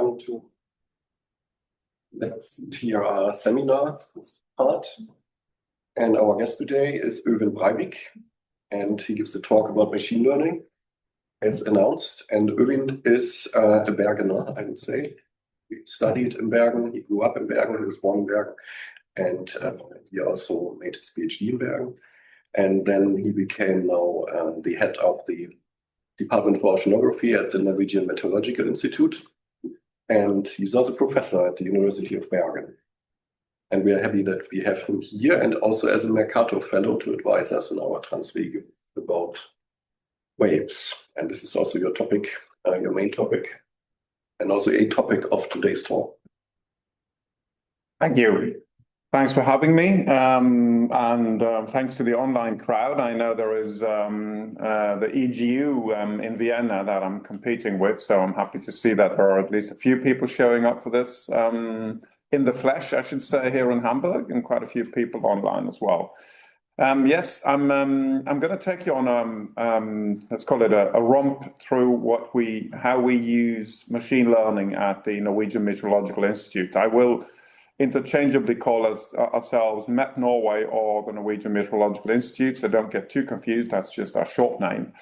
welcome to next TRR seminar part. And our guest today is Øyvind Breivik, and he gives a talk about machine learning, as announced. And Øyvind is a Bergener, I would say. He studied in Bergen, he grew up in Bergen, he was born in Bergen, and he also made his PhD in Bergen. And then he became now the head of the Department for Oceanography at the Norwegian Meteorological Institute. And he's also professor at the University of Bergen. And we are happy that we have him here and also as a Mercator Fellow to advise us on our Transwege about waves. And this is also your topic, your main topic, and also a topic of today's talk. Thank you. Thanks for having me, and thanks to the online crowd. I know there is the EGU in Vienna that I'm competing with, so I'm happy to see that there are at least a few people showing up for this in the flesh, I should say, here in Hamburg, and quite a few people online as well. Yes, I'm going to take you on let's call it a romp through how we use machine learning at the Norwegian Meteorological Institute. I will interchangeably call ourselves Met Norway or the Norwegian Meteorological Institute, so don't get too confused, that's just our short name.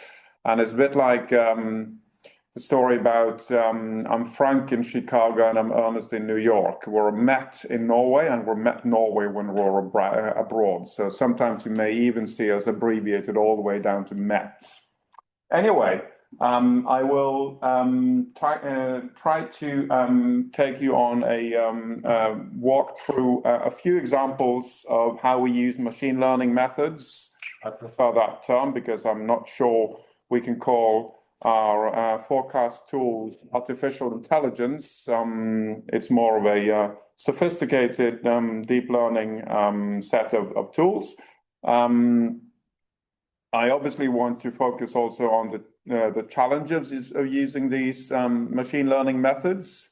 And it's a bit like the story about I'm Frank in Chicago and I'm Ernest in New York. We're Met in Norway and we're Met Norway when we're abroad. So sometimes you may even see us abbreviated all the way down to Met. Anyway, I will try to take you on a walk through a few examples of how we use machine learning methods. I prefer that term because I'm not sure we can call our forecast tools artificial intelligence. It's more of a sophisticated deep learning set of tools. I obviously want to focus also on the challenges of using these machine learning methods,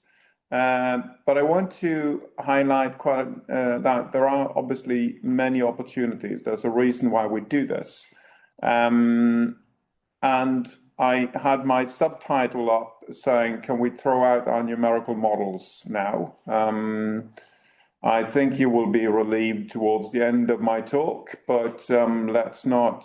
but I want to highlight that there are obviously many opportunities. There's a reason why we do this, and I had my subtitle up saying, "Can we throw out our numerical models now?" I think you will be relieved towards the end of my talk, but let's not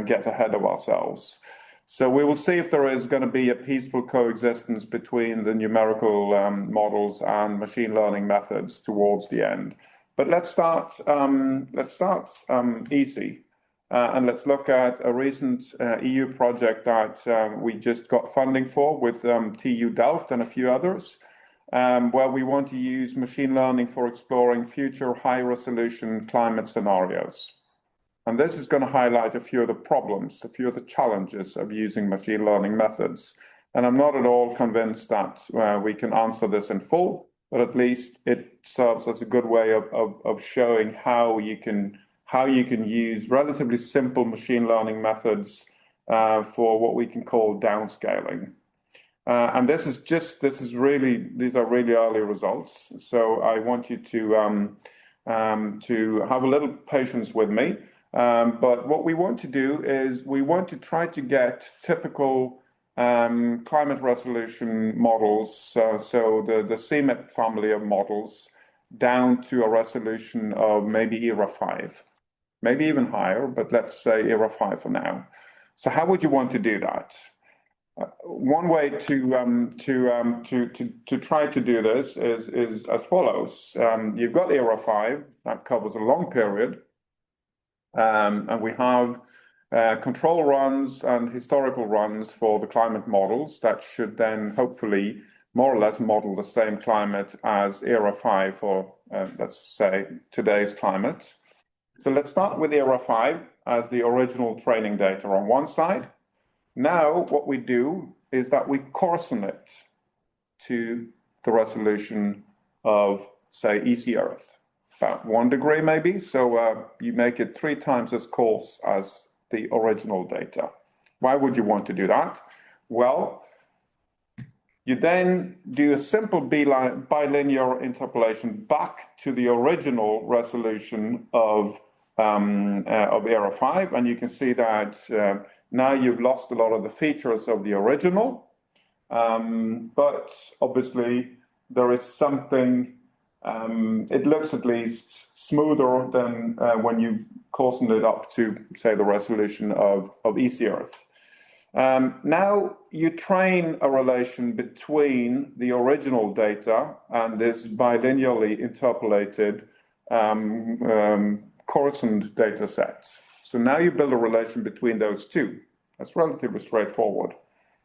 get ahead of ourselves. So we will see if there is going to be a peaceful coexistence between the numerical models and machine learning methods towards the end. But let's start easy, and let's look at a recent EU project that we just got funding for with TU Delft and a few others. Where we want to use machine learning for exploring future high-resolution climate scenarios. And this is going to highlight a few of the problems, a few of the challenges of using machine learning methods. And I'm not at all convinced that we can answer this in full, but at least it serves as a good way of showing how you can use relatively simple machine learning methods for what we can call downscaling. And these are really early results. So I want you to have a little patience with me. But what we want to do is we want to try to get typical climate resolution models, so the CMIP family of models, down to a resolution of maybe ERA 5, maybe even higher, but let's say ERA 5 for now. So how would you want to do that? One way to try to do this is as follows. You've got ERA 5 that covers a long period, and we have control runs and historical runs for the climate models that should then hopefully more or less model the same climate as ERA 5 for let's say today's climate. So let's start with ERA 5 as the original training data on one side. Now, what we do is that we coarsen it to the resolution of, say, easy Earth, about 1 degree maybe. So you make it 3 times as coarse as the original data. Why would you want to do that? Well, you then do a simple bilinear interpolation back to the original resolution of ERA 5, and you can see that now you've lost a lot of the features of the original, but obviously there is something, it looks at least smoother than when you coarsen it up to, say, the resolution of easy Earth. Now you train a relation between the original data and this bilinearly interpolated coarsened data sets. So now you build a relation between those two. That's relatively straightforward.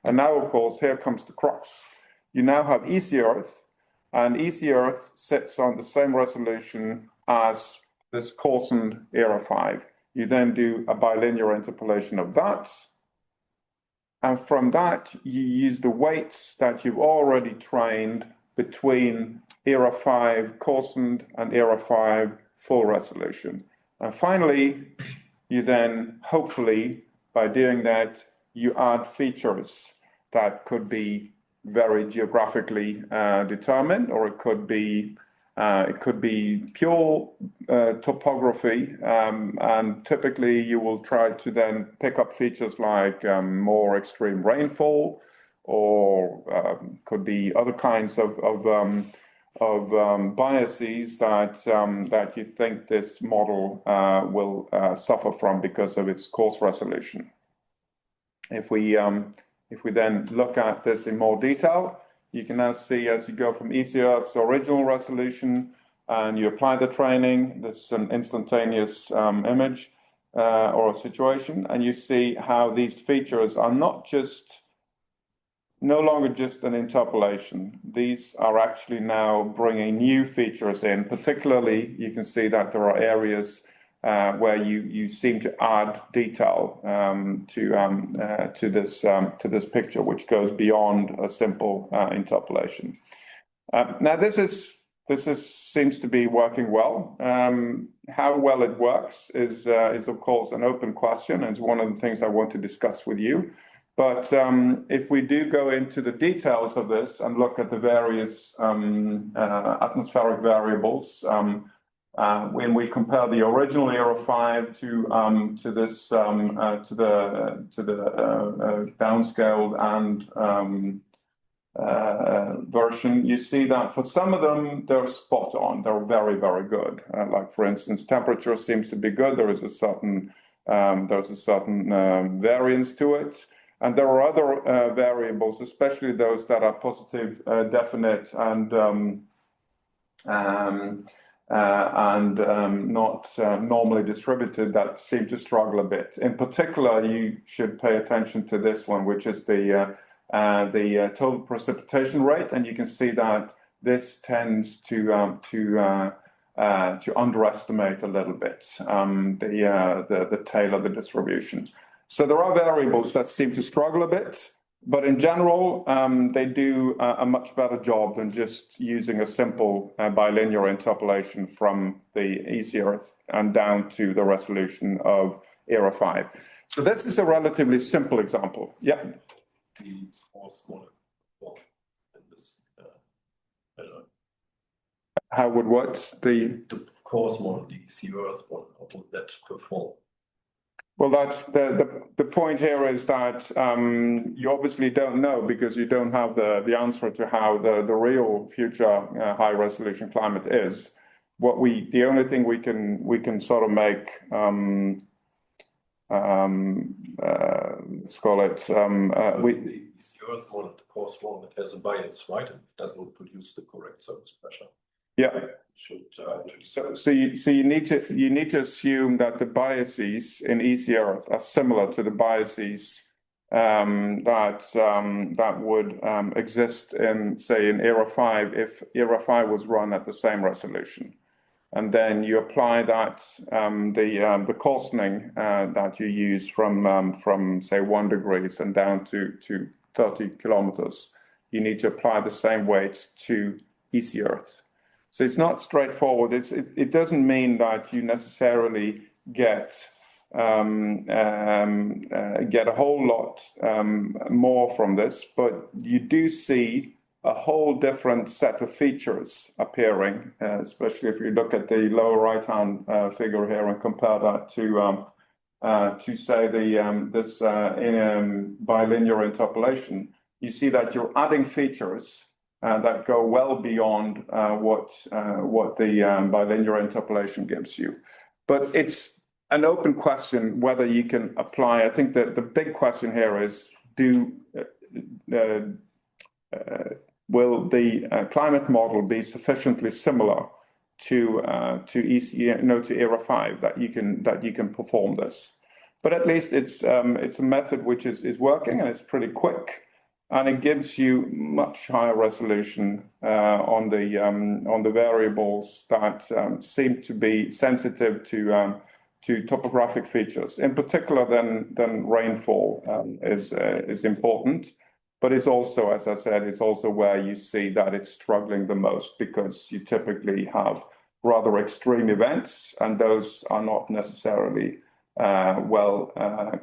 And now, of course, here comes the crux. You now have easy Earth, and easy Earth sits on the same resolution as this coarsened Era 5. You then do a bilinear interpolation of that. And from that, you use the weights that you've already trained between Era 5 coarsened and Era 5 full resolution. And finally, you then, hopefully, by doing that, you add features that could be very geographically determined, or it could be pure topography, and typically you will try to then pick up features like more extreme rainfall, or could be other kinds of biases that you think this model will suffer from because of its coarse resolution. If we then look at this in more detail, you can now see as you go from easy Earth's original resolution and you apply the training, this is an instantaneous image or a situation, and you see how these features are no longer just an interpolation. These are actually now bringing new features in. Particularly, you can see that there are areas where you seem to add detail to this picture, which goes beyond a simple interpolation. Now, this seems to be working well. How well it works is of course an open question, and it's one of the things I want to discuss with you. But if we do go into the details of this and look at the various atmospheric variables, when we compare the original Era 5 to this to the downscaled and version, you see that for some of them they're spot on. They're very, very good. Like for instance, temperature seems to be good. There is a certain variance to it. And there are other variables, especially those that are positive, definite, and not normally distributed, that seem to struggle a bit. In particular, you should pay attention to this one, which is the total precipitation rate, and you can see that this tends to underestimate a little bit the tail of the distribution. So there are variables that seem to struggle a bit, but in general, they do a much better job than just using a simple bilinear interpolation from the easy Earth and down to the resolution of Era 5. So this is a relatively simple example. Yeah. The coarse model in this, I don't know. How would what? The coarse model, the easy Earth model, how would that perform? Well, that's the point here is that you obviously don't know because you don't have the answer to how the real future high resolution climate is. The only thing we can sort of make let's call it the Earth model, the coarse model, it has a bias, right? It doesn't produce the correct surface pressure. Yeah. So you need to assume that the biases in easy Earth are similar to the biases that would exist in, say, in Era 5 if Era 5 was run at the same resolution, and then you apply that the coarsening that you use from say 1 degree and down to 30 kilometers. You need to apply the same weights to easy Earth. So it's not straightforward. It doesn't mean that you necessarily get a whole lot more from this, but you do see a whole different set of features appearing, especially if you look at the lower right-hand figure here and compare that to say this bilinear interpolation. you see that you're adding features that go well beyond what the bilinear interpolation gives you. But it's an open question whether you can apply. I think that the big question here is, will the climate model be sufficiently similar to ERA 5 that you can perform this? But at least it's a method which is working, and it's pretty quick, and it gives you much higher resolution on the variables that seem to be sensitive to topographic features. In particular, then rainfall is important. But it's also, as I said, it's also where you see that it's struggling the most, because you typically have rather extreme events, and those are not necessarily well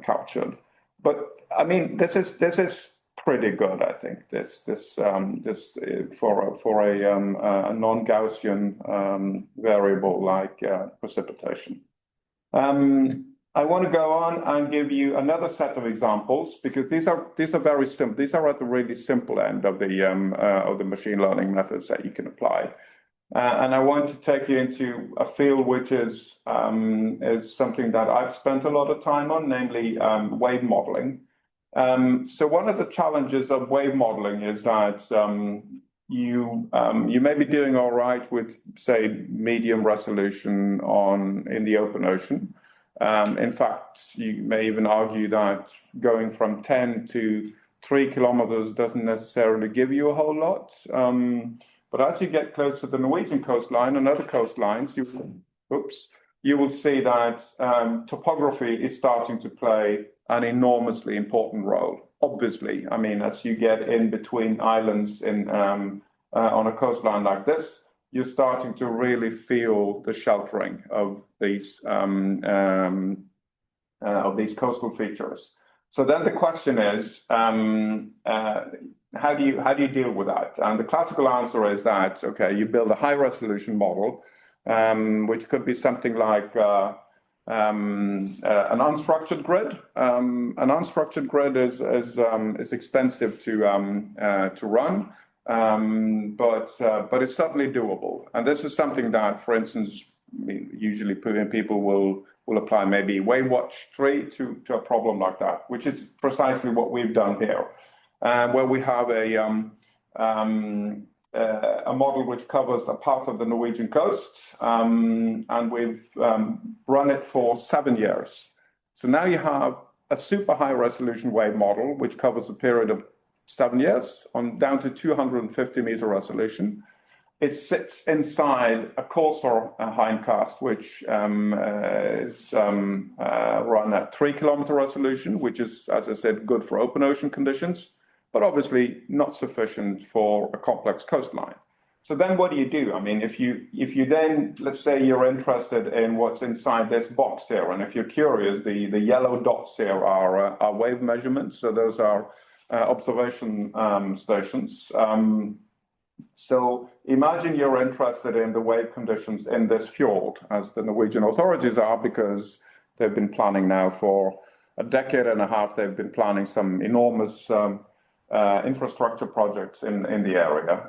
captured. But I mean, this is pretty good, I think. This for a non-Gaussian variable like precipitation. I want to go on and give you another set of examples, because these are very simple. These are at the really simple end of the machine learning methods that you can apply. And I want to take you into a field which is something that I've spent a lot of time on, namely wave modeling. So one of the challenges of wave modeling is that you may be doing all right with, say, medium resolution in the open ocean. In fact, you may even argue that going from 10 to 3 kilometers doesn't necessarily give you a whole lot. But as you get close to the Norwegian coastline and other coastlines, you will see that topography is starting to play an enormously important role. Obviously, I mean, as you get in between islands on a coastline like this, you're starting to really feel the sheltering of these coastal features. So then the question is, how do you deal with that? And the classical answer is that, okay, you build a high resolution model, which could be something like an unstructured grid. An unstructured grid is expensive to run, but it's certainly doable. And this is something that, for instance, I mean, usually people will apply maybe WaveWatch 3 to a problem like that, which is precisely what we've done here, where we have a model which covers a part of the Norwegian coast, and we've run it for 7 years. So now you have a super high resolution wave model which covers a period of 7 years down to 250 meter resolution. It sits inside a coarser hindcast, which is run at 3 kilometer resolution, which is, as I said, good for open ocean conditions, but obviously not sufficient for a complex coastline. So then what do? I mean, if you then, let's say you're interested in what's inside this box here, and if you're curious, the yellow dots here are wave measurements. So those are observation stations. So imagine you're interested in the wave conditions in this fjord, as the Norwegian authorities are, because they've been planning now for a decade and a half. They've been planning some enormous infrastructure projects in the area.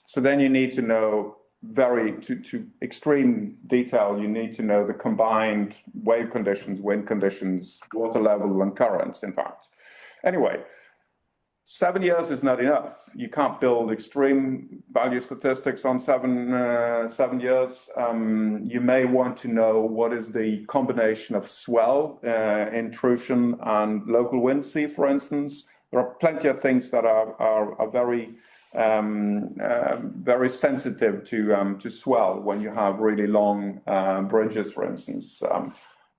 So then you need to know to extreme detail, you need to know the combined wave conditions, wind conditions, water level, and currents, in fact. Anyway, 7 years is not enough. You can't build extreme value statistics on 7 years. You may want to know what is the combination of swell, intrusion, and local wind speed, for instance. There are plenty of things that are very very sensitive to swell when you have really long bridges, for instance.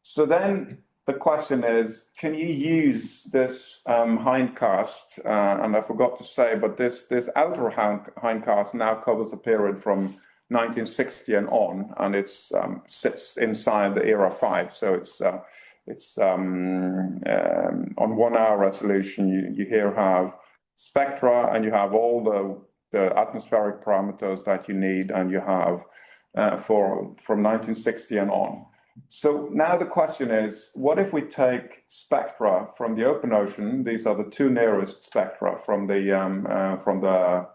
So then the question is, can you use this hindcast? And I forgot to say, but this outer hindcast now covers a period from 1960 and on, and it sits inside the ERA 5. So it's on 1 hour resolution. You here have spectra, and you have all the atmospheric parameters that you need, and you have from 1960 and on. So now the question is, what if we take spectra from the open ocean? These are the two nearest spectra from the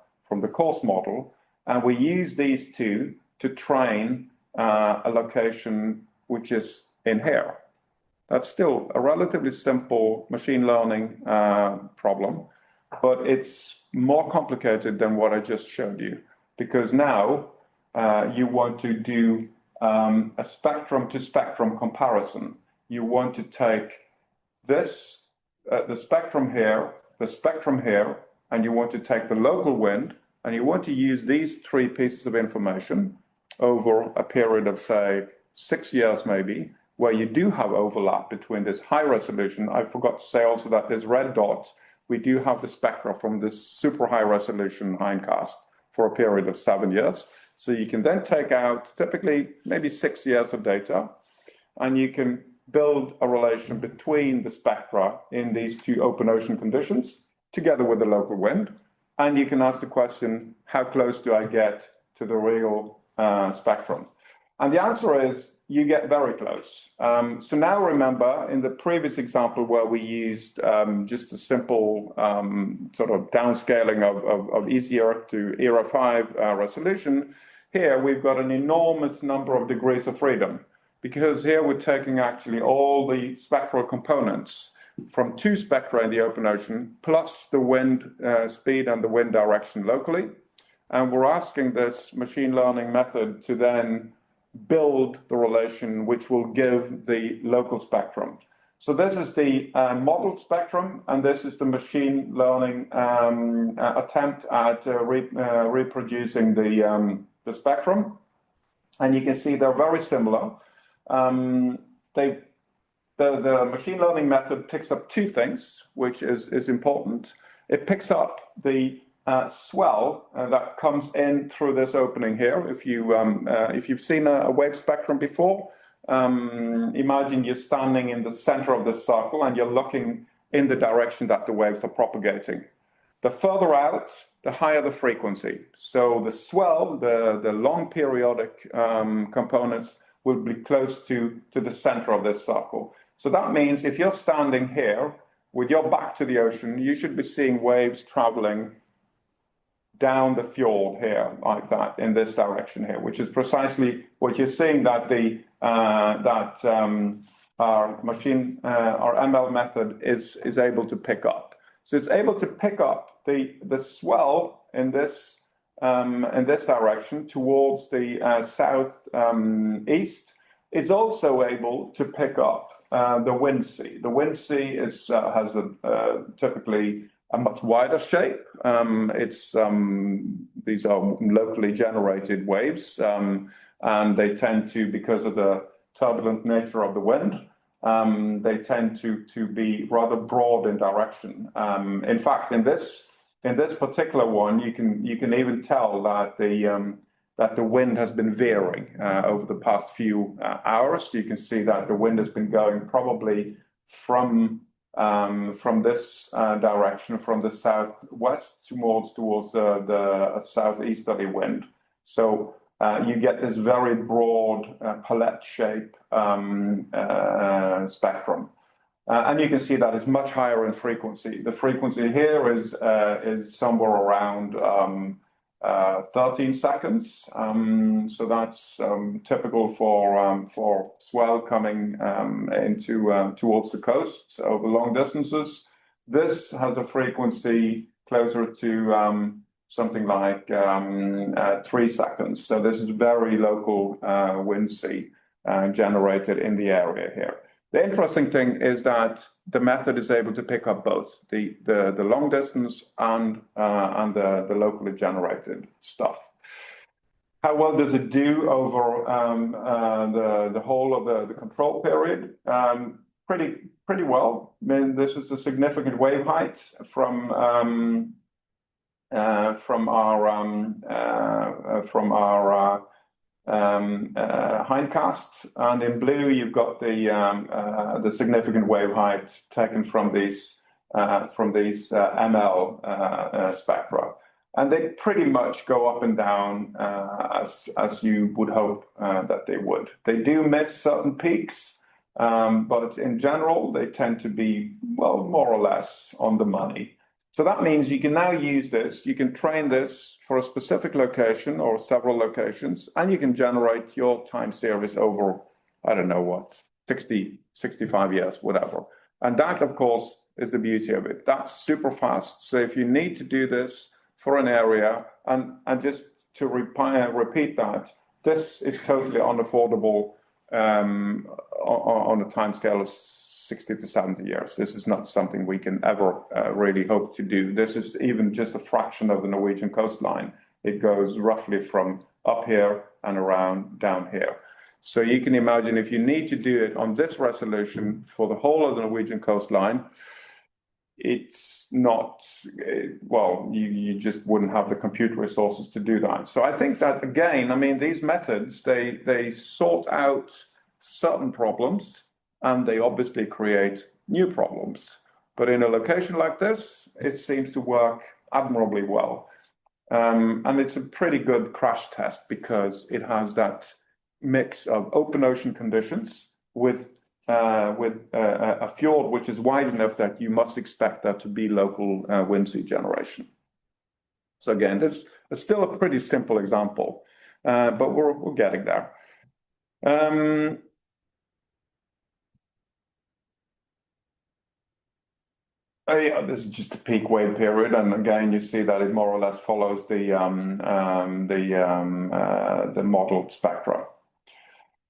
coarse model, and we use these two to train a location which is in here. That's still a relatively simple machine learning problem, but it's more complicated than what I just showed you, because now you want to do a spectrum to spectrum comparison. You want to take this, the spectrum here, and you want to take the local wind, and you want to use these three pieces of information over a period of, say, 6 years maybe, where you do have overlap between this high resolution. I forgot to say also that this red dot, we do have the spectra from this super high resolution hindcast for a period of 7 years. So you can then take out typically maybe 6 years of data, and you can build a relation between the spectra in these two open ocean conditions together with the local wind. And you can ask the question, how close do I get to the real spectrum? And the answer is, you get very close. So now remember, in the previous example where we used just a simple sort of downscaling of easy Earth to ERA 5 resolution, here we've got an enormous number of degrees of freedom, because here we're taking actually all the spectral components from two spectra in the open ocean, plus the wind speed and the wind direction locally. And we're asking this machine learning method to then build the relation which will give the local spectrum. So this is the modeled spectrum, and this is the machine learning attempt at reproducing the spectrum. And you can see they're very similar. The machine learning method picks up two things, which is important. It picks up the swell that comes in through this opening here. If you've seen a wave spectrum before, imagine you're standing in the center of this circle and you're looking in the direction that the waves are propagating. The further out, the higher the frequency. So the swell, the long periodic components will be close to the center of this circle. So that means if you're standing here with your back to the ocean, you should be seeing waves traveling down the fjord here, like that, in this direction here, which is precisely what you're seeing that our ML method is able to pick up. So it's able to pick up the swell in this direction towards the south east. It's also able to pick up the wind sea. The wind sea has typically a much wider shape. These are locally generated waves, and they tend to, because of the turbulent nature of the wind, they tend to be rather broad in direction. In fact, in this particular one, you can even tell that the wind has been veering over the past few hours. You can see that the wind has been going probably from this direction, from the southwest towards the southeasterly wind. So you get this very broad palette shape spectrum. And you can see that it's much higher in frequency. The frequency here is somewhere around 13 seconds. So that's typical for swell coming towards the coast over long distances. This has a frequency closer to something like 3 seconds. So this is very local wind sea generated in the area here. The interesting thing is that the method is able to pick up both the long distance and the locally generated stuff. How well does it do over the whole of the control period? Pretty well. I mean, this is a significant wave height from our hindcast, and in blue you've got the significant wave height taken from these ML spectra. And they pretty much go up and down as you would hope that they would. They do miss certain peaks, but in general, they tend to be, well, more or less on the money. So that means you can now use this, you can train this for a specific location or several locations, and you can generate your time series over, I don't know what, 60, 65 years, whatever. And that, of course, is the beauty of it. That's super fast. So if you need to do this for an area, and just to repeat that, this is totally unaffordable on a timescale of 60 to 70 years. This is not something we can ever really hope to do. This is even just a fraction of the Norwegian coastline. It goes roughly from up here and around down here. So you can imagine if you need to do it on this resolution for the whole of the Norwegian coastline, it's not, well, you just wouldn't have the compute resources to do that. So I think that, again, I mean, these methods, they sort out certain problems, and they obviously create new problems. But in a location like this, it seems to work admirably well. And it's a pretty good crash test because it has that mix of open ocean conditions with a fjord which is wide enough that you must expect there to be local wind sea generation. So again, this is still a pretty simple example, but we're getting there. Yeah, this is just a peak wave period, and again, you see that it more or less follows the modeled spectra.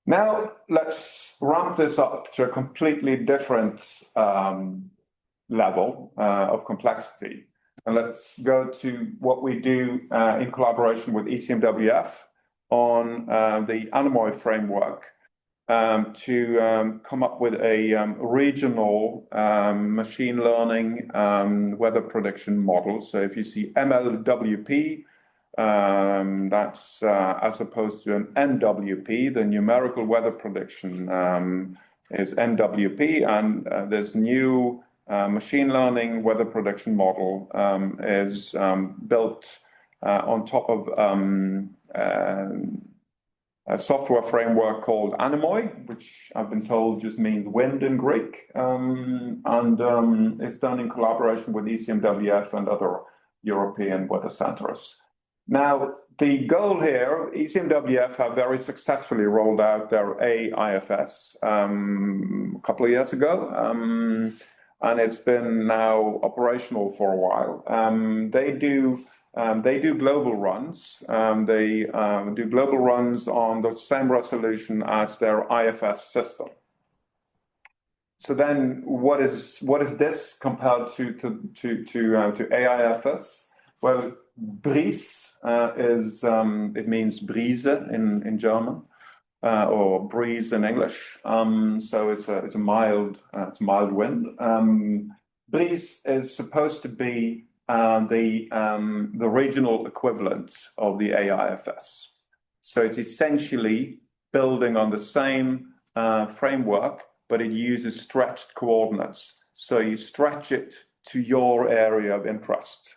Now, let's ramp this up to a completely different level of complexity. And let's go to what we do in collaboration with ECMWF on the Anemoy framework to come up with a regional machine learning weather prediction model. So if you see MLWP, that's as opposed to an NWP, the numerical weather prediction is NWP, and this new machine learning weather prediction model is built on top of a software framework called Anemoy, which I've been told just means wind in Greek, and it's done in collaboration with ECMWF and other European weather centers. Now, the goal here, ECMWF have very successfully rolled out their AIFS a couple of years ago, and it's been now operational for a while. They do global runs. They do global runs on the same resolution as their IFS system. So then, what is this compared to AIFS? Well, Brise is it means Brise in German, or breeze in English. So it's a mild wind. Brise is supposed to be the regional equivalent of the AIFS. So it's essentially building on the same framework, but it uses stretched coordinates. So you stretch it to your area of interest.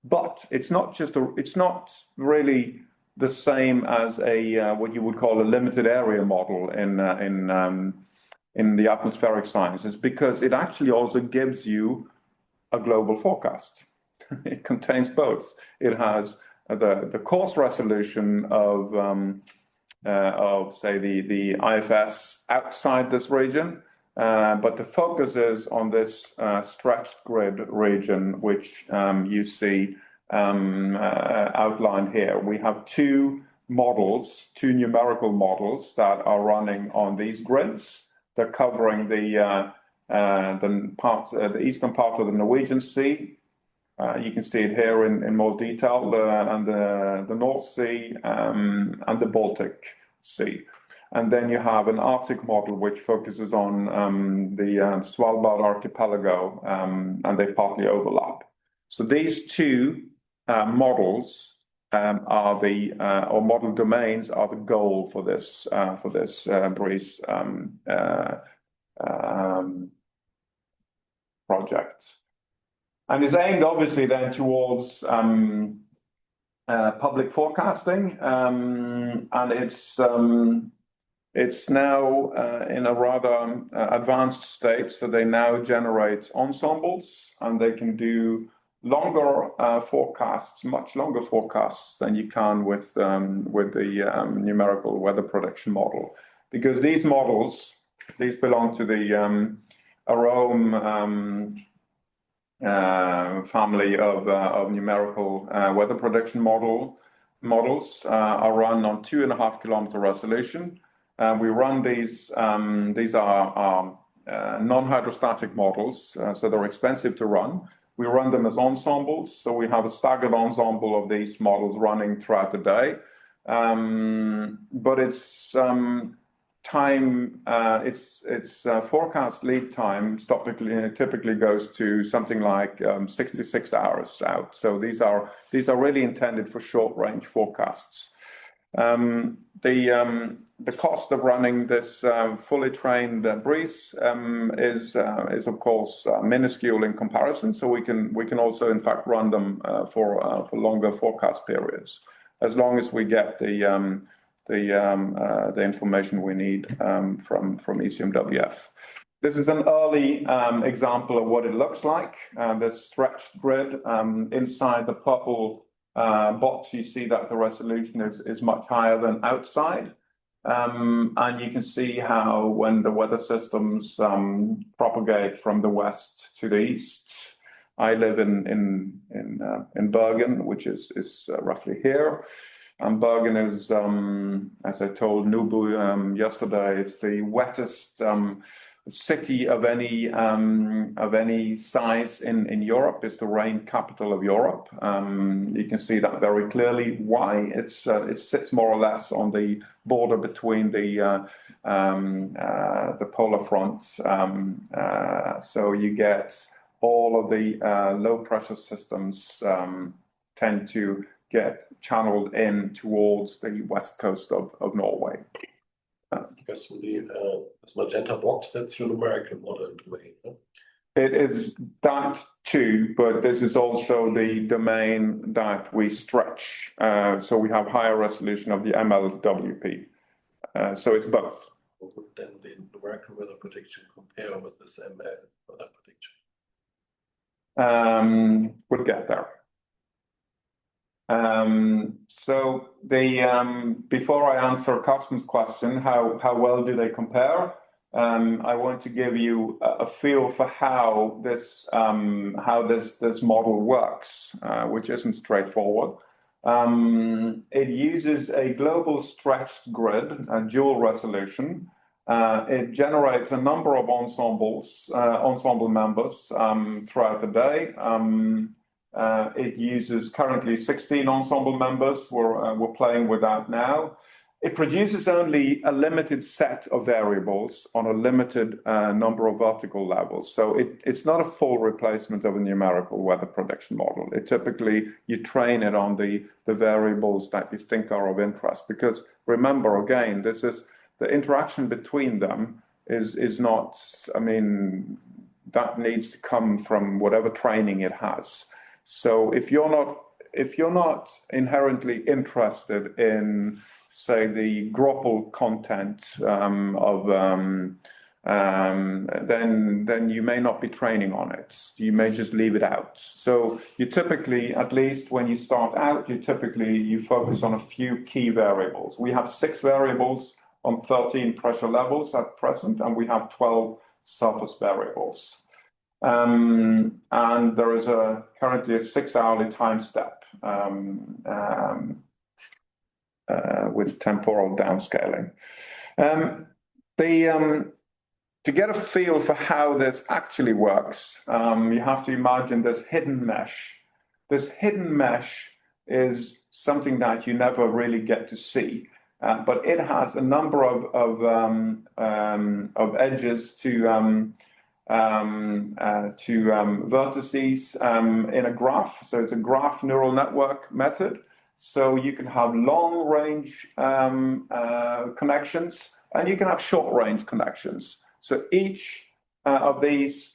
But it's not really the same as a what you would call a limited area model in the atmospheric sciences, because it actually also gives you a global forecast. It contains both. It has the coarse resolution of say the IFS outside this region, but the focus is on this stretched grid region, which you see outlined here. We have two numerical models that are running on these grids. They're covering the eastern part of the Norwegian Sea. You can see it here in more detail, and the North Sea and the Baltic Sea. And then you have an Arctic model which focuses on the Svalbard archipelago, and they partly overlap. So these two models are or model domains are the goal for this Breeze project. And is aimed obviously then towards public forecasting, and it's now in a rather advanced state. So they now generate ensembles, and they can do longer forecasts, much longer forecasts than you can with the numerical weather prediction model, because these models, these belong to the Arome family of numerical weather prediction models, are run on 2.5 kilometer resolution. We run these are non-hydrostatic models, so they're expensive to run. We run them as ensembles, so we have a staggered ensemble of these models running throughout the day. But its forecast lead time typically goes to something like 66 hours out. So these are really intended for short range forecasts. The cost of running this fully trained breeze is of course minuscule in comparison. So we can also in fact run them for longer forecast periods, as long as we get the information we need from ECMWF. This is an early example of what it looks like. This stretched grid inside the purple box, you see that the resolution is much higher than outside. And you can see how when the weather systems propagate from the west to the east. I live in Bergen, which is roughly here. And Bergen is, as I told Nubu yesterday, it's the wettest city of any size in Europe. It's the rain capital of Europe. You can see that very clearly. Why? It sits more or less on the border between the polar fronts. So you get all of the low pressure systems tend to get channeled in towards the west coast of Norway. Because this magenta box, that's your numerical model in a way. Huh? It is that too, but this is also the domain that we stretch. So we have higher resolution of the MLWP. So it's both. What would then the numerical weather prediction compare with this ML weather prediction? We'll get there. So before I answer Carsten's question, how well do they compare? I want to give you a feel for how this model works, which isn't straightforward. It uses a global stretched grid, a dual resolution. It generates a number of ensemble members throughout the day. It uses currently 16 ensemble members. We're playing with that now. It produces only a limited set of variables on a limited number of vertical levels. So it's not a full replacement of a numerical weather prediction model. It typically, you train it on the variables that you think are of interest. Because remember, again, this is the interaction between them is not, I mean, that needs to come from whatever training it has. So if you're not inherently interested in, say, the Groppel content then you may not be training on it. You may just leave it out. So you typically, at least when you start out, you focus on a few key variables. We have 6 variables on 13 pressure levels at present, and we have 12 surface variables. And there is currently a 6-hourly time step with temporal downscaling. To get a feel for how this actually works, you have to imagine this hidden mesh. This hidden mesh is something that you never really get to see, but it has a number of edges to vertices in a graph. So it's a graph neural network method. So you can have long range connections, and you can have short range connections. So each of these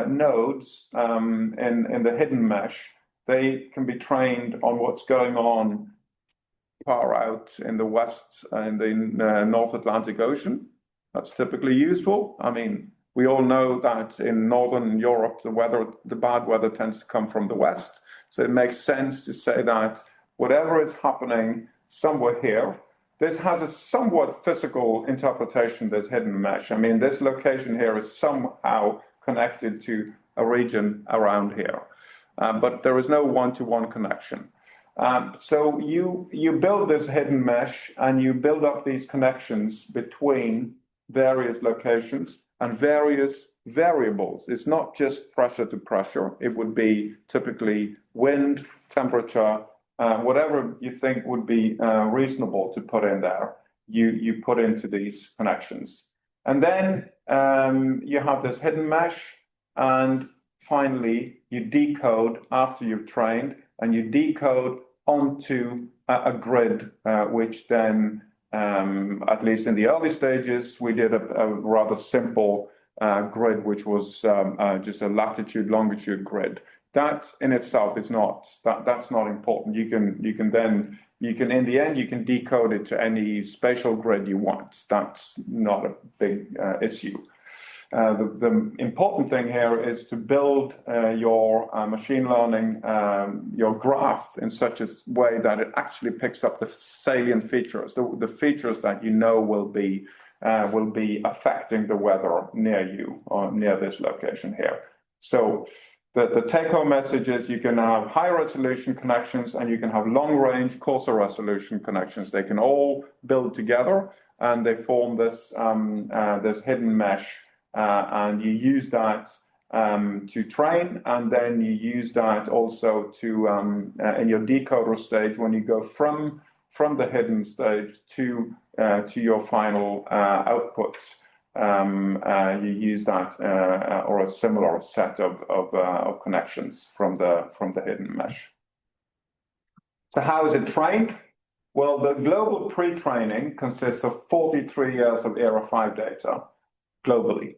nodes in the hidden mesh they can be trained on what's going on far out in the west and the North Atlantic Ocean. That's typically useful. I mean, we all know that in Northern Europe, the bad weather tends to come from the west. So it makes sense to say that whatever is happening somewhere here, this has a somewhat physical interpretation, this hidden mesh. I mean, this location here is somehow connected to a region around here, but there is no one-to-one connection. So you build this hidden mesh and you build up these connections between various locations and various variables. It's not just pressure to pressure. It would be typically wind, temperature, whatever you think would be reasonable to put in there, you put into these connections. And then you have this hidden mesh, and finally you decode after you've trained, and you decode onto a grid, which then, at least in the early stages, we did a rather simple grid, which was just a latitude, longitude grid. That in itself is not, that's not important. You can in the end, you can decode it to any spatial grid you want. That's not a big issue. The important thing here is to build your machine learning, your graph in such a way that it actually picks up the salient features, the features that you know will be affecting the weather near you or near this location here. So the take-home message is you can have high-resolution connections and you can have long-range, coarser resolution connections. They can all build together and they form this this hidden mesh. And you use that to train, and then you use that also to in your decoder stage when you go from the hidden stage to your final output. You use that or a similar set of connections from the hidden mesh. So how is it trained? Well, the global pre-training consists of 43 years of ERA 5 data globally.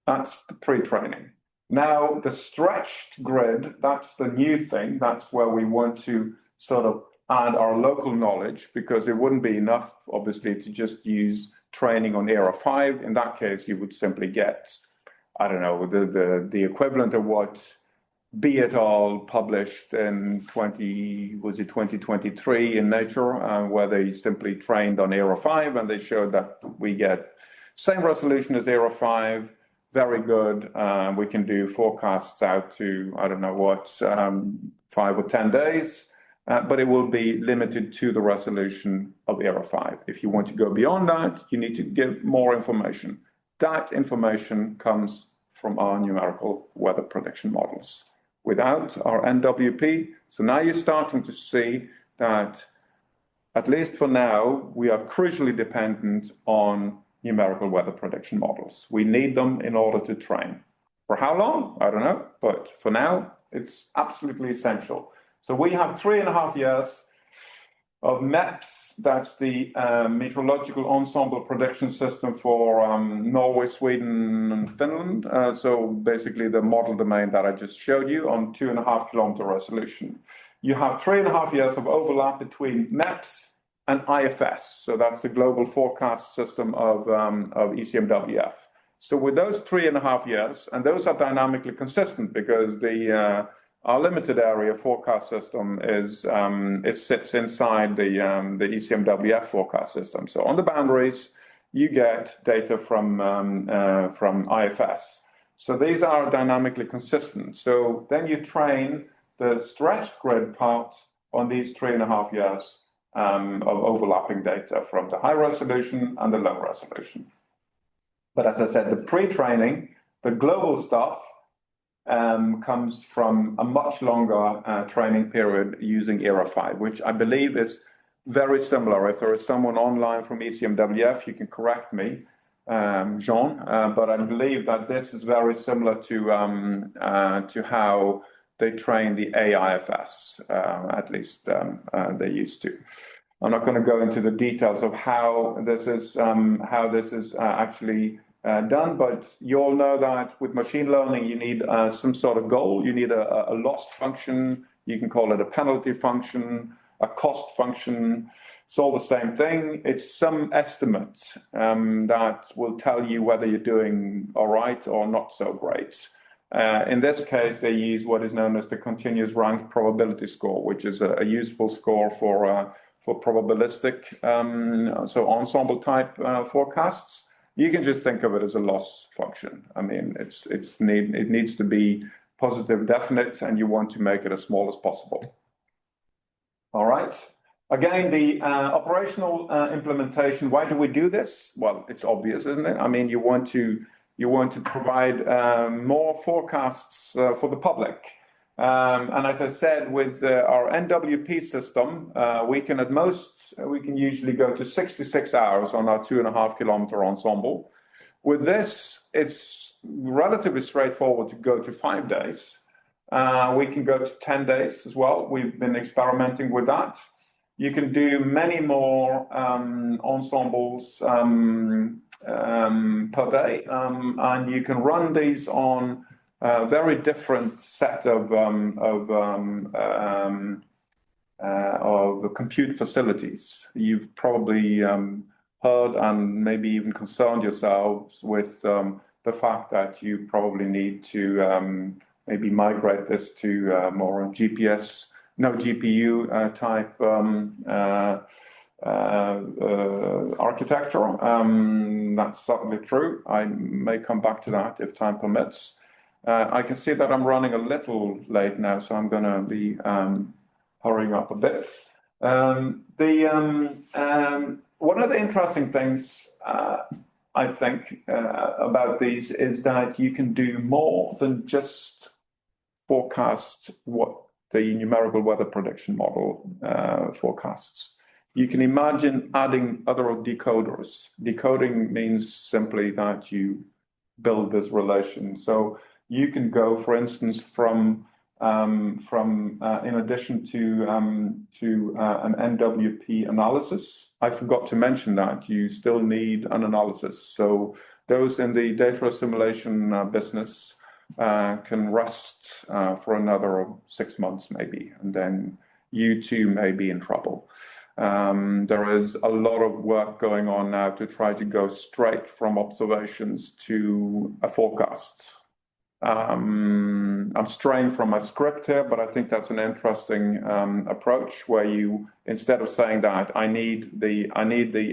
That's the pre-training. Now, the stretched grid, that's the new thing. That's where we want to sort of add our local knowledge, because it wouldn't be enough, obviously, to just use training on ERA 5. In that case, you would simply get, I don't know, the equivalent of what B et al. Published in 2023 in Nature, where they simply trained on ERA 5 and they showed that we get same resolution as ERA 5, very good. We can do forecasts out to, I don't know what, 5 or 10 days, but it will be limited to the resolution of ERA 5. If you want to go beyond that, you need to give more information. That information comes from our numerical weather prediction models without our NWP. So now you're starting to see that, at least for now, we are crucially dependent on numerical weather prediction models. We need them in order to train. For how long? I don't know, but for now, it's absolutely essential. So we have 3.5 years of MEPS. That's the Meteorological Ensemble Prediction System for Norway, Sweden, and Finland. So basically the model domain that I just showed you on 2.5 kilometer resolution. You have 3.5 years of overlap between MEPS and IFS. So that's the global forecast system of ECMWF. So with those 3.5 years, and those are dynamically consistent because our limited area forecast system is it sits inside the ECMWF forecast system. So on the boundaries, you get data from IFS. So these are dynamically consistent. So then you train the stretched grid part on these 3.5 years of overlapping data from the high resolution and the low resolution. But as I said, the pre-training, the global stuff, comes from a much longer training period using ERA 5, which I believe is very similar. If there is someone online from ECMWF, you can correct me, Jean, but I believe that this is very similar to how they train the AIFS, at least they used to. I'm not going to go into the details of how this is actually done, but you all know that with machine learning, you need some sort of goal. You need a loss function. You can call it a penalty function, a cost function. It's all the same thing. It's some estimate that will tell you whether you're doing all right or not so great. In this case, they use what is known as the continuous ranked probability score, which is a useful score for probabilistic, so ensemble type forecasts. You can just think of it as a loss function. I mean, it needs to be positive definite, and you want to make it as small as possible. All right. Again, the operational implementation. Why do we do this? Well, it's obvious, isn't it? I mean, you want to provide more forecasts for the public. And as I said, with our NWP system, we can usually go to 66 hours on our 2.5 kilometer ensemble. With this, it's relatively straightforward to go to 5 days. We can go to 10 days as well. We've been experimenting with that. You can do many more ensembles per day, and you can run these on a very different set of compute facilities. You've probably heard and maybe even concerned yourselves with the fact that you probably need to maybe migrate this to more GPS, no GPU type architecture. That's certainly true. I may come back to that if time permits. I can see that I'm running a little late now, so I'm going to be hurrying up a bit. One of the interesting things I think about these is that you can do more than just forecast what the numerical weather prediction model forecasts. You can imagine adding other decoders. Decoding means simply that you build this relation. So you can go, for instance, from in addition to an NWP analysis. I forgot to mention that you still need an analysis. So those in the data assimilation business can rest for another 6 months maybe, and then you too may be in trouble. There is a lot of work going on now to try to go straight from observations to a forecast. I'm straying from my script here, but I think that's an interesting approach where you, instead of saying that I need the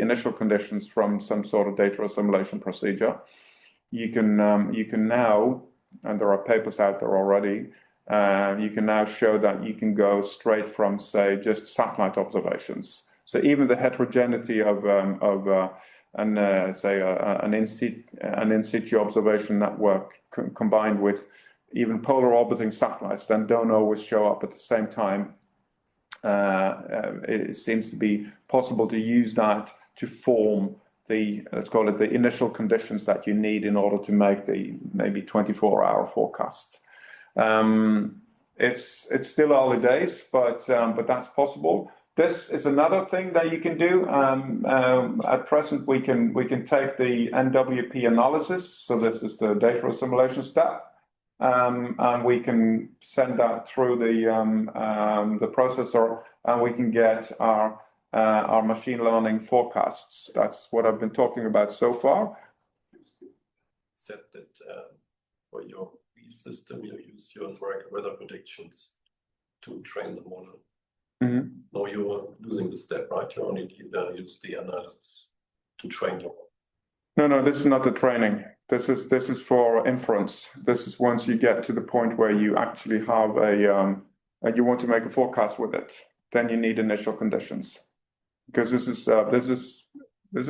initial conditions from some sort of data assimilation procedure, you can now, and there are papers out there already, you can now show that you can go straight from, say, just satellite observations. So even the heterogeneity of an in situ observation network combined with even polar orbiting satellites that don't always show up at the same time, it seems to be possible to use that to form the, let's call it the initial conditions that you need in order to make the maybe 24-hour forecast. It's still early days, but that's possible. This is another thing that you can do. At present, we can take the NWP analysis. So this is the data assimilation step, and we can send that through the processor, and we can get our machine learning forecasts. That's what I've been talking about so far. Said that for your system, you use your numerical weather predictions to train the model. Mm-hmm. No, you are losing the step, right? You only use the analysis to train your model. No, this is not the training. This is for inference. This is once you get to the point where you actually have you want to make a forecast with it. Then you need initial conditions, because this is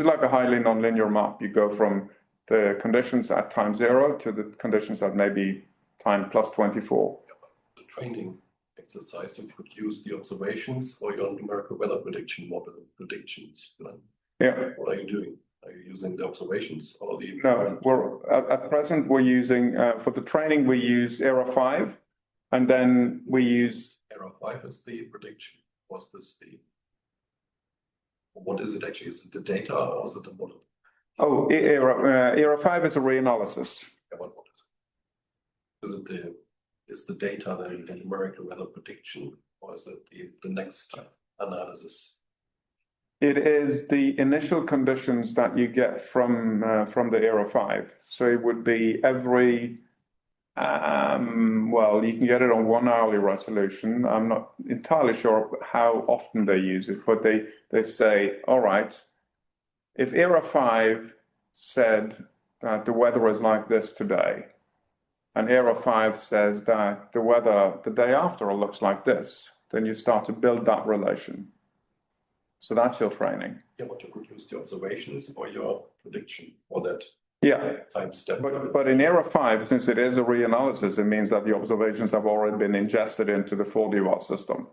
like a highly nonlinear map. You go from the conditions at time 0 to the conditions at maybe time plus 24. Yeah, but the training exercise, you could use the observations or your numerical weather prediction model predictions. Yeah. What are you doing? Are you using the observations or the? No, at present we're using for the training we use ERA 5, and then we use ERA 5 is the prediction. Was this the? What is it actually? Is it the data or is it the model? Oh, ERA 5 is a reanalysis. Yeah, but what is it? Is it is the data then the numerical weather prediction, or is it the next analysis? It is the initial conditions that you get from the ERA 5. So it would be every, well, you can get it on 1 hourly resolution. I'm not entirely sure how often they use it, but they say, all right, if ERA 5 said that the weather is like this today, and ERA 5 says that the weather the day after looks like this, then you start to build that relation. So that's your training. Yeah, but you could use the observations or your prediction or that time step. But in ERA 5, since it is a reanalysis, it means that the observations have already been ingested into the 4D system.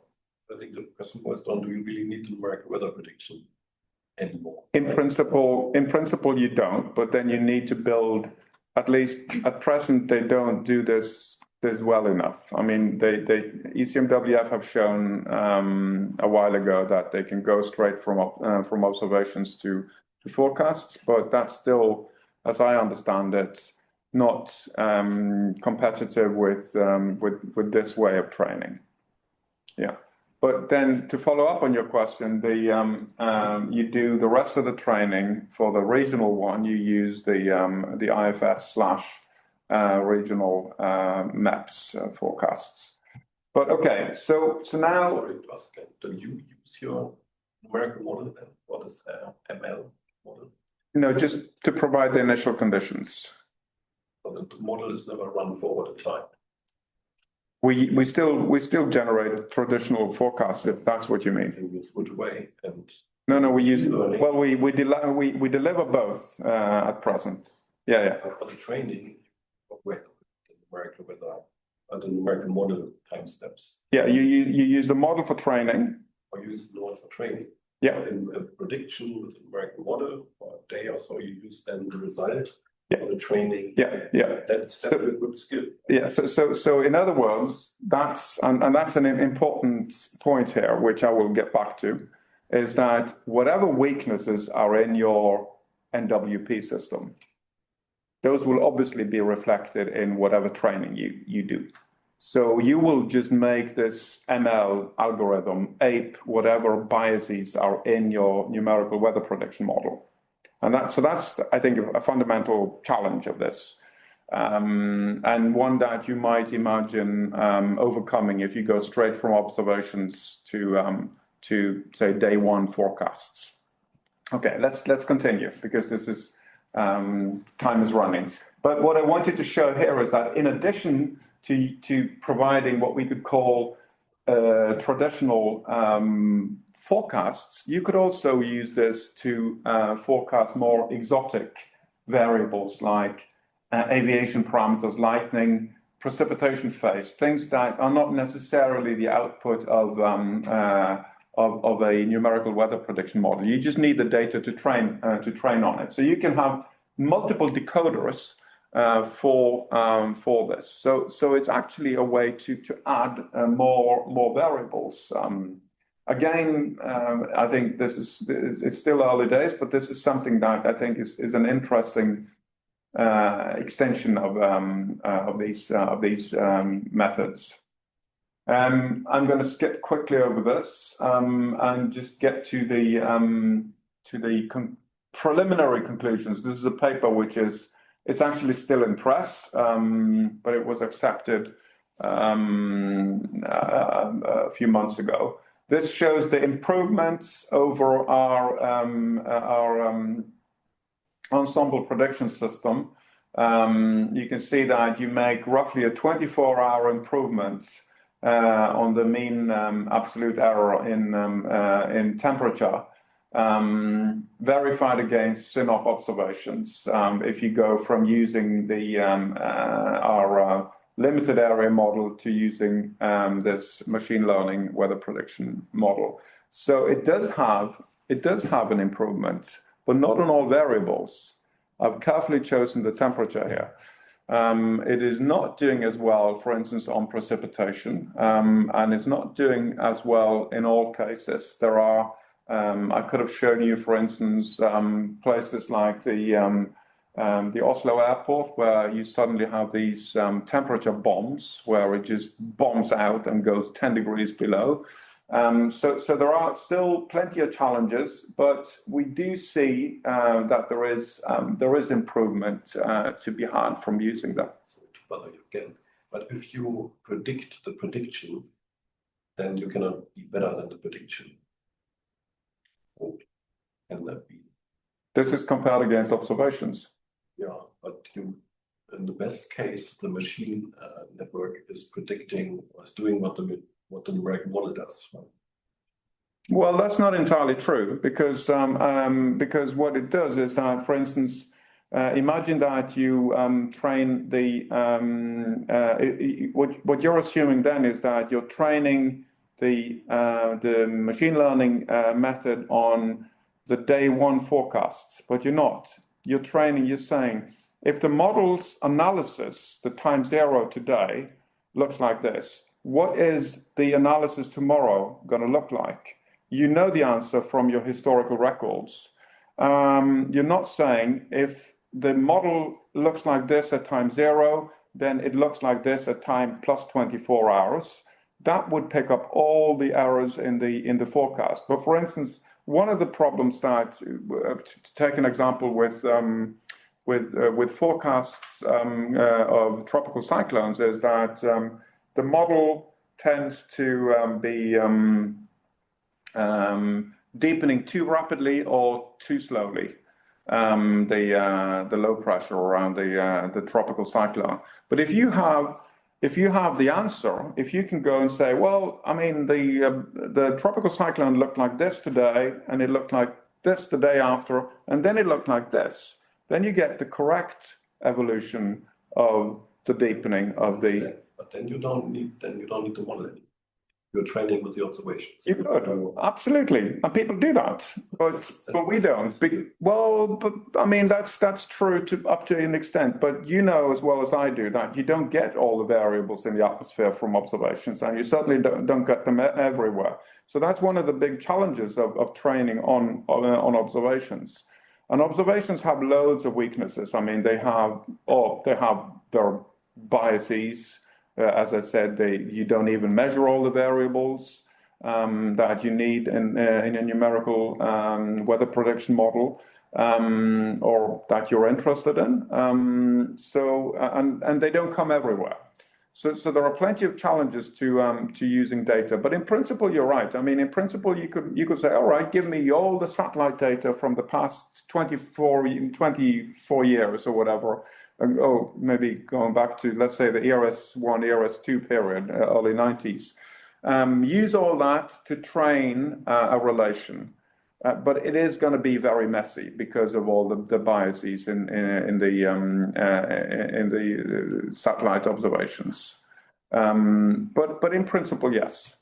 I think the question was, do you really need the numerical weather prediction anymore? In principle, you don't, but then you need to build, at least at present, they don't do this well enough. I mean, ECMWF have shown a while ago that they can go straight from observations to forecasts, but that's still, as I understand it, not competitive with this way of training. Yeah. But then to follow up on your question, you do the rest of the training for the regional one. You use the IFS / regional maps forecasts. But okay, so now. Sorry to ask again. Do you use your numerical model then? What is ML model? No, just to provide the initial conditions. But the model is never run forward in time. We still generate traditional forecasts, if that's what you mean. In which way? And no, we use we deliver both at present. Yeah. For the training, the numerical model time steps. Yeah, you use the model for training. Or use the model for training. Yeah. In a prediction with the numerical model for a day or so, you use then the result. Yeah. For the training. Yeah. That's a good skill. Yeah. So in other words, that's an important point here, which I will get back to, is that whatever weaknesses are in your NWP system, those will obviously be reflected in whatever training you do. So you will just make this ML algorithm ape whatever biases are in your numerical weather prediction model. And that's, I think, a fundamental challenge of this, and one that you might imagine overcoming if you go straight from observations to say day one forecasts. Okay, let's continue, because this is time is running. But what I wanted to show here is that in addition to providing what we could call traditional forecasts, you could also use this to forecast more exotic variables like aviation parameters, lightning, precipitation phase, things that are not necessarily the output of a numerical weather prediction model. You just need the data to train on it. So you can have multiple decoders for this. So it's actually a way to add more variables. Again, I think it's still early days, but this is something that I think is an interesting extension of these methods. I'm going to skip quickly over this and just get to the preliminary conclusions. This is a paper which it's actually still in press, but it was accepted a few months ago. This shows the improvements over our ensemble prediction system. You can see that you make roughly a 24-hour improvement on the mean absolute error in temperature, verified against synop observations. If you go from using our limited area model to using this machine learning weather prediction model. So it does have an improvement, but not on all variables. I've carefully chosen the temperature here. It is not doing as well, for instance, on precipitation, and it's not doing as well in all cases. There are, I could have shown you, for instance, places like the the Oslo airport, where you suddenly have these temperature bombs, where it just bombs out and goes 10 degrees below. So there are still plenty of challenges, but we do see that there is improvement to be had from using them. To bother you again, but if you predict the prediction, then you cannot be better than the prediction. Oh, can that be? This is compared against observations. Yeah, but you, in the best case, the machine network is predicting or is doing what the numerical model does. Right? Well, that's not entirely true, because what it does is that, for instance, imagine that you train the what you're assuming then is that you're training the machine learning method on the day one forecasts, but you're not. You're training. You're saying, if the model's analysis, the time zero today, looks like this, what is the analysis tomorrow going to look like? You know the answer from your historical records. You're not saying, if the model looks like this at time zero, then it looks like this at time plus 24 hours. That would pick up all the errors in the forecast. But for instance, one of the problems that, to take an example with forecasts of tropical cyclones, is that the model tends to be deepening too rapidly or too slowly, the low pressure around the tropical cyclone. But if you have the answer, if you can go and say, well, I mean, the tropical cyclone looked like this today, and it looked like this the day after, and then it looked like this, then you get the correct evolution of the deepening of the. But then you don't need the model anymore. You're training with the observations. You could, absolutely, and people do that, but we don't. But I mean, that's true up to an extent. But you know as well as I do that you don't get all the variables in the atmosphere from observations, and you certainly don't get them everywhere. So that's one of the big challenges of training on observations. And observations have loads of weaknesses. I mean, they have their biases. As I said, you don't even measure all the variables that you need in a numerical weather prediction model, or that you're interested in. And they don't come everywhere. So there are plenty of challenges to using data. But in principle, you're right. I mean, in principle, you could say, all right, give me all the satellite data from the past 24 years or whatever. And, maybe going back to, let's say, the ERS-1, ERS-2 period, early 90s. Use all that to train a relation. But it is going to be very messy because of all the biases in the satellite observations. But in principle, yes.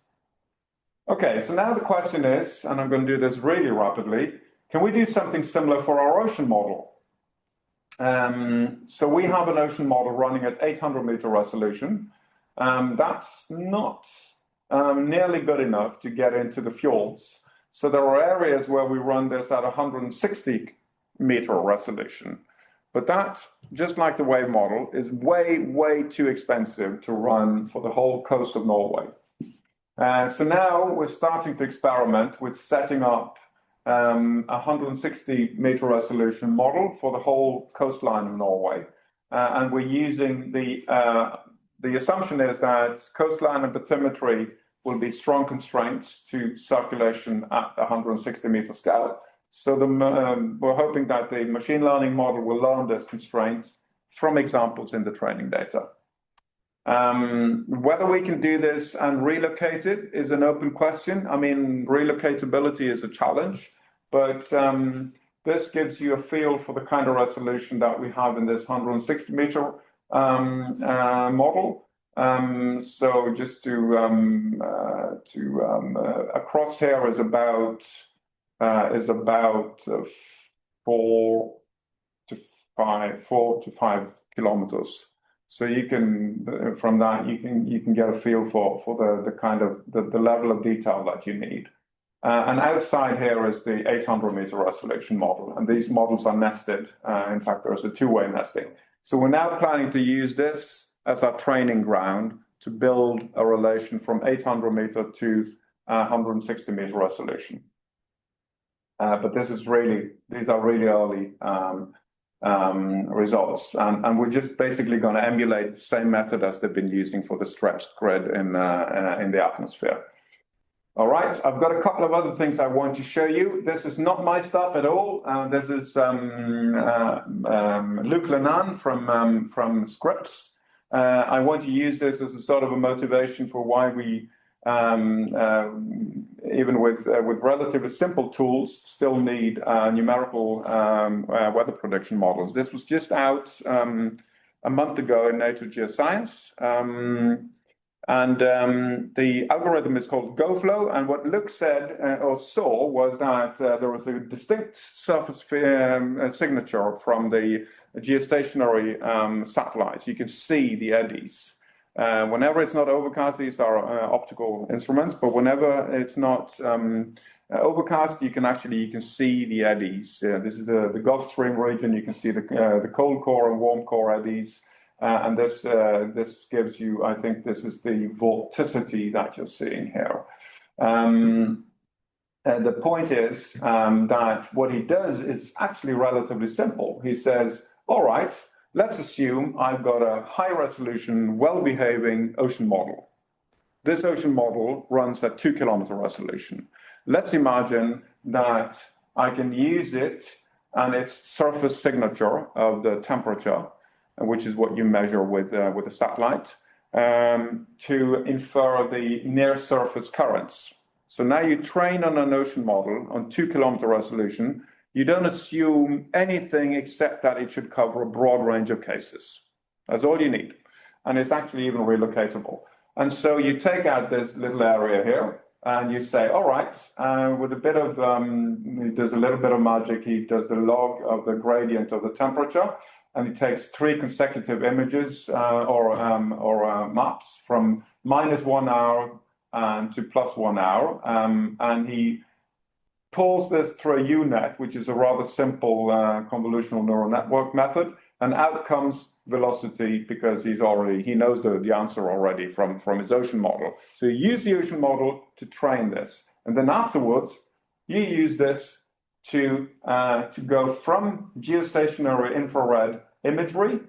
Okay, so now the question is, and I'm going to do this really rapidly, can we do something similar for our ocean model? So we have an ocean model running at 800-meter resolution. That's not nearly good enough to get into the fjords. So there are areas where we run this at 160-meter resolution. But that, just like the wave model, is way, way too expensive to run for the whole coast of Norway. So now we're starting to experiment with setting up a 160-meter resolution model for the whole coastline of Norway. And we're using the assumption is that coastline and bathymetry will be strong constraints to circulation at the 160-meter scale. So we're hoping that the machine learning model will learn this constraint from examples in the training data. Whether we can do this and relocate it is an open question. I mean, relocatability is a challenge, but this gives you a feel for the kind of resolution that we have in this 160-meter model. So just to a crosshair is about 4 to 5 kilometers. So you can, from that, you can get a feel for the kind of the level of detail that you need. And outside here is the 800-meter resolution model. And these models are nested. In fact, there's a two-way nesting. So we're now planning to use this as our training ground to build a relation from 800-meter to 160-meter resolution. But these are really early results. And we're just basically going to emulate the same method as they've been using for the stretched grid in the atmosphere. All right, I've got a couple of other things I want to show you. This is not my stuff at all. This is Luc Lenan from Scripps. I want to use this as a sort of a motivation for why we, even with relatively simple tools, still need numerical weather prediction models. This was just out a month ago in Nature Geoscience. The algorithm is called GoFlow, and what Luc said or saw was that there was a distinct surface signature from the geostationary satellites. You can see the eddies. Whenever it's not overcast, these are optical instruments, but whenever it's not overcast, you can see the eddies. This is the Gulf Stream region. You can see the cold core and warm core eddies. And this gives you, I think this is the vorticity that you're seeing here. And the point is that what he does is actually relatively simple. He says, all right, let's assume I've got a high resolution, well-behaving ocean model. This ocean model runs at 2 kilometer resolution. Let's imagine that I can use it and its surface signature of the temperature, which is what you measure with a satellite, to infer the near surface currents. So now you train on an ocean model on 2 kilometer resolution. You don't assume anything except that it should cover a broad range of cases. That's all you need. And it's actually even relocatable. And so you take out this little area here and you say, all right, with a bit of, there's a little bit of magic. He does the log of the gradient of the temperature. And he takes 3 consecutive images or maps from -1 hour to +1 hour. And he pulls this through a UNet, which is a rather simple convolutional neural network method. And out comes velocity because he knows the answer already from his ocean model. So you use the ocean model to train this. And then afterwards, you use this to go from geostationary infrared imagery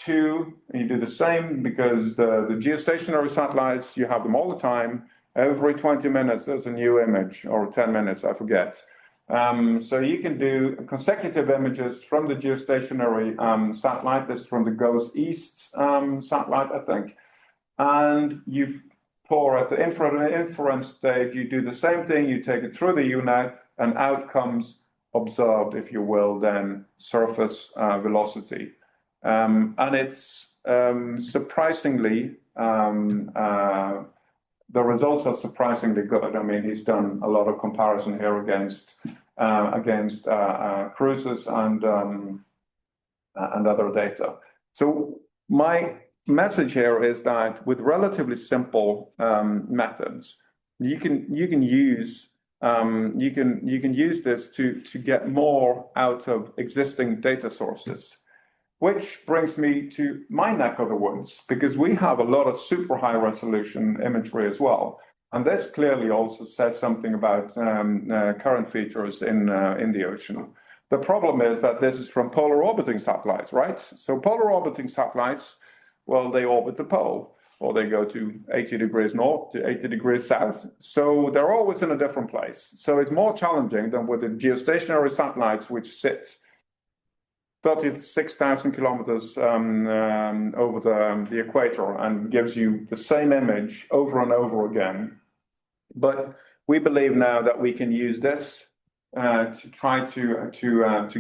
to, and you do the same because the geostationary satellites, you have them all the time. Every 20 minutes, there's a new image, or 10 minutes, I forget. So you can do consecutive images from the geostationary satellite. This is from the GOES East satellite, I think. And you pour at the inference stage, you do the same thing. You take it through the UNet, and out comes observed, if you will, then surface velocity. And it's surprisingly, the results are surprisingly good. I mean, he's done a lot of comparison here against cruises and other data. So my message here is that with relatively simple methods, you can use this to get more out of existing data sources. Which brings me to my neck of the woods, because we have a lot of super high resolution imagery as well. And this clearly also says something about current features in the ocean. The problem is that this is from polar orbiting satellites, right? So polar orbiting satellites, well, they orbit the pole, or they go to 80 degrees north to 80 degrees south. So they're always in a different place. So it's more challenging than with the geostationary satellites, which sit 36,000 kilometers over the equator and gives you the same image over and over again. But we believe now that we can use this to try to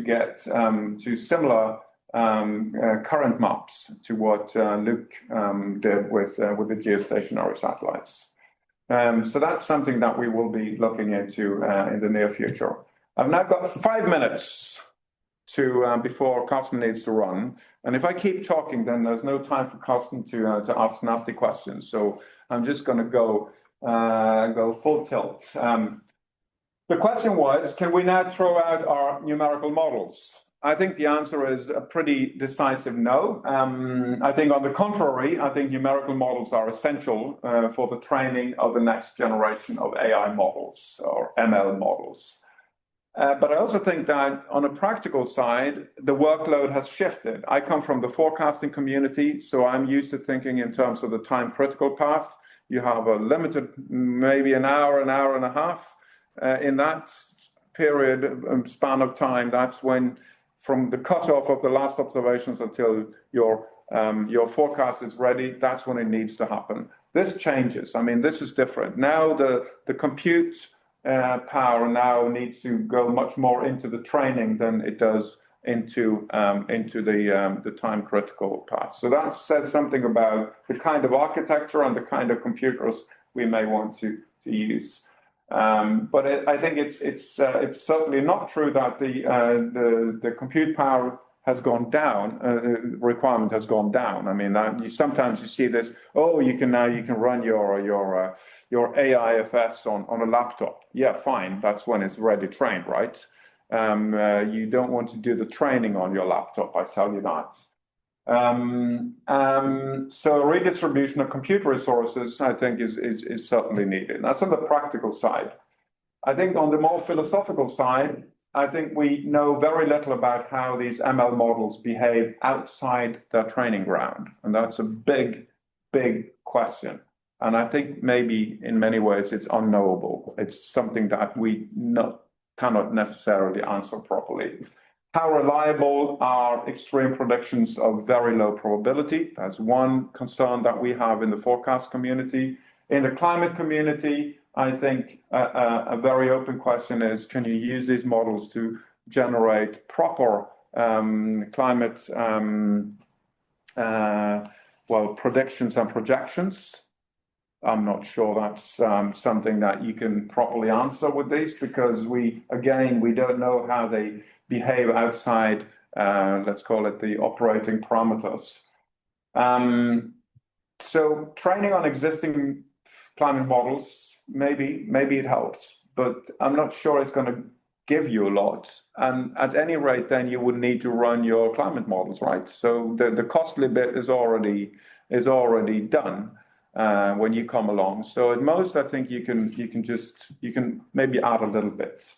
get to similar current maps to what Luc did with the geostationary satellites. So that's something that we will be looking into in the near future. I've now got 5 minutes before Carsten needs to run. And if I keep talking, then there's no time for Carsten to ask nasty questions. So I'm just going to go full tilt. The question was, can we now throw out our numerical models? I think the answer is a pretty decisive no. I think on the contrary, I think numerical models are essential for the training of the next generation of AI models or ML models. But I also think that on a practical side, the workload has shifted. I come from the forecasting community, so I'm used to thinking in terms of the time critical path. You have a limited, maybe an hour and a half. In that period span of time, that's when, from the cutoff of the last observations until your forecast is ready, that's when it needs to happen. This changes. I mean, this is different. Now the compute power now needs to go much more into the training than it does into the time critical path. So that says something about the kind of architecture and the kind of computers we may want to use. But I think it's certainly not true that the compute power has gone down. Requirement has gone down. I mean, sometimes you see this. Oh, you can run your AIFS on a laptop. Yeah, fine. That's when it's ready trained, right? You don't want to do the training on your laptop. I tell you that. So redistribution of compute resources, I think, is certainly needed. That's on the practical side. I think on the more philosophical side, I think we know very little about how these ML models behave outside their training ground. And that's a big, big question. And I think maybe in many ways it's unknowable. It's something that we cannot necessarily answer properly. How reliable are extreme predictions of very low probability? That's one concern that we have in the forecast community. In the climate community, I think a very open question is, can you use these models to generate proper climate predictions and projections? I'm not sure that's something that you can properly answer with these, because we don't know how they behave outside, let's call it the operating parameters. So training on existing climate models, maybe it helps, but I'm not sure it's going to give you a lot. And at any rate, then you would need to run your climate models, right? So the costly bit is already done when you come along. So at most, I think you can maybe add a little bit.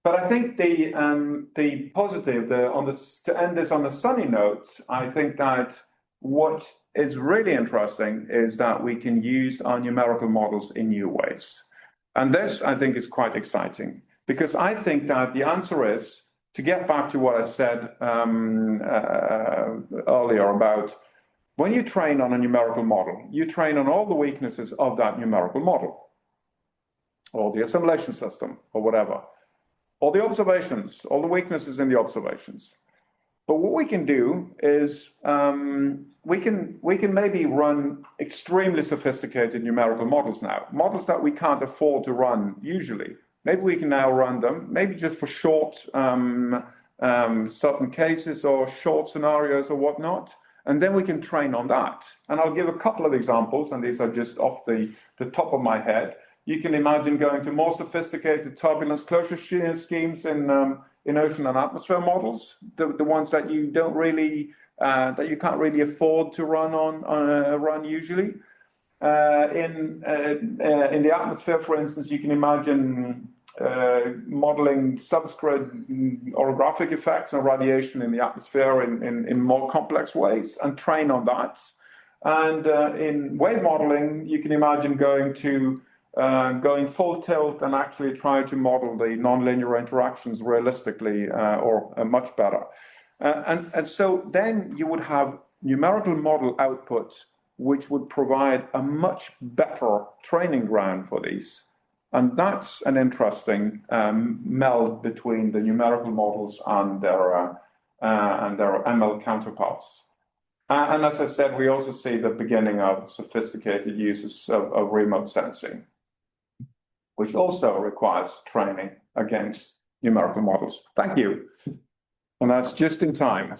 But I think the positive, to end this on a sunny note, I think that what is really interesting is that we can use our numerical models in new ways. And this, I think, is quite exciting, because I think that the answer is, to get back to what I said earlier about when you train on a numerical model, you train on all the weaknesses of that numerical model, or the assimilation system, or whatever, or the observations, all the weaknesses in the observations. But what we can do is we can maybe run extremely sophisticated numerical models now, models that we can't afford to run usually. Maybe we can now run them, maybe just for short certain cases or short scenarios or whatnot, and then we can train on that. And I'll give a couple of examples, and these are just off the top of my head. You can imagine going to more sophisticated turbulence closure schemes in ocean and atmosphere models, the ones that you don't really, that you can't really afford to run usually. In the atmosphere, for instance, you can imagine modeling subgrid orographic effects and radiation in the atmosphere in more complex ways, and train on that. And in wave modeling, you can imagine going full tilt and actually trying to model the nonlinear interactions realistically or much better. And so then you would have numerical model outputs which would provide a much better training ground for these. And that's an interesting meld between the numerical models and their ML counterparts. And as I said, we also see the beginning of sophisticated uses of remote sensing, which also requires training against numerical models. Thank you. And that's just in time.